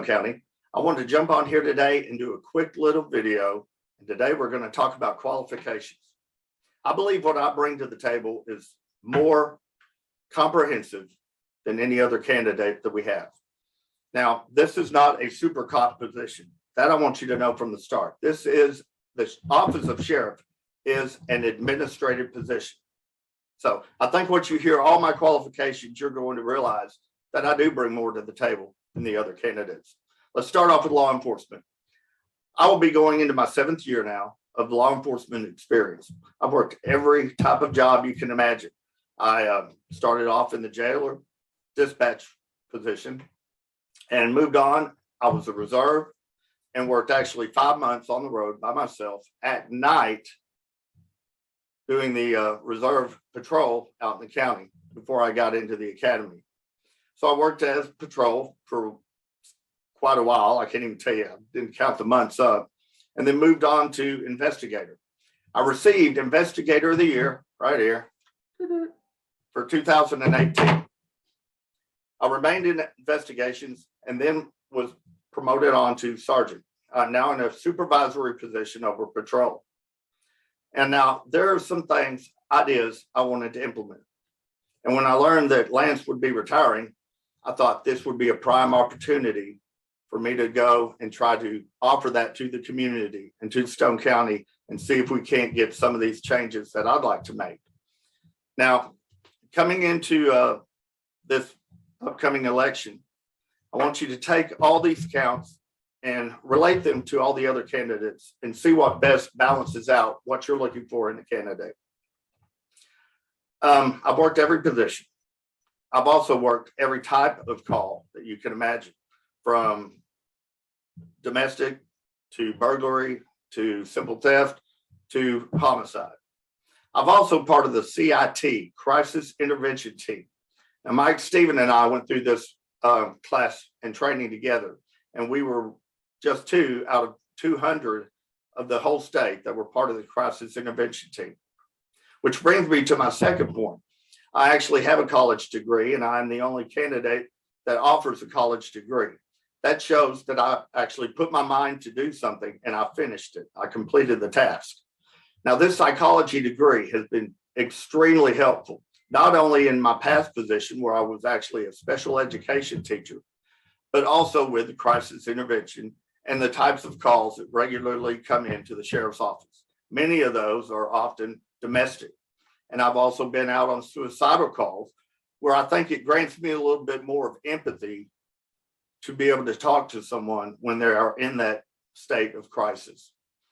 County. I wanted to jump on here today and do a quick little video. And today we're going to talk about qualifications. I believe what I bring to the table is more comprehensive than any other candidate that we have. Now, this is not a super cop position. That I want you to know from the start. This is the office of sheriff is an administrative position. So I think once you hear all my qualifications, you're going to realize that I do bring more to the table than the other candidates. Let's start off with law enforcement. I will be going into my 7th year now of law enforcement experience. I've worked every type of job you can imagine. I started off in the jailer dispatch position and moved on. I was a reserve and worked actually 5 months on the road by myself at night doing the reserve patrol out in the county before I got into the academy. So I worked as patrol for quite a while. I can't even tell you, I didn't count the months up, and then moved on to investigator. I received Investigator of the Year right here for 2018. I remained in investigations and then was promoted on to sergeant. I'm now in a supervisory position over patrol. And now there are some things, ideas I wanted to implement. And when I learned that Lance would be retiring, I thought this would be a prime opportunity for me to go and try to offer that to the community and to Stone County and see if we can't get some of these changes that I'd like to make. Now, coming into this upcoming election, I want you to take all these counts and relate them to all the other candidates and see what best balances out what you're looking for in a candidate. I've worked every position. I've also worked every type of call that you can imagine, from domestic to burglary to simple theft to homicide. I've also part of the CIT, Crisis Intervention Team. Now, Mike, Stephen, and I went through this class and training together, and we were just 2 out of 200 of the whole state that were part of the Crisis Intervention Team. Which brings me to my second point. I actually have a college degree, and I'm the only candidate that offers a college degree. That shows that I actually put my mind to do something and I finished it. I completed the task. Now, this psychology degree has been extremely helpful, not only in my past position where I was actually a special education teacher, but also with the crisis intervention and the types of calls that regularly come into the sheriff's office. Many of those are often domestic. And I've also been out on suicidal calls where I think it grants me a little bit more of empathy to be able to talk to someone when they are in that state of crisis.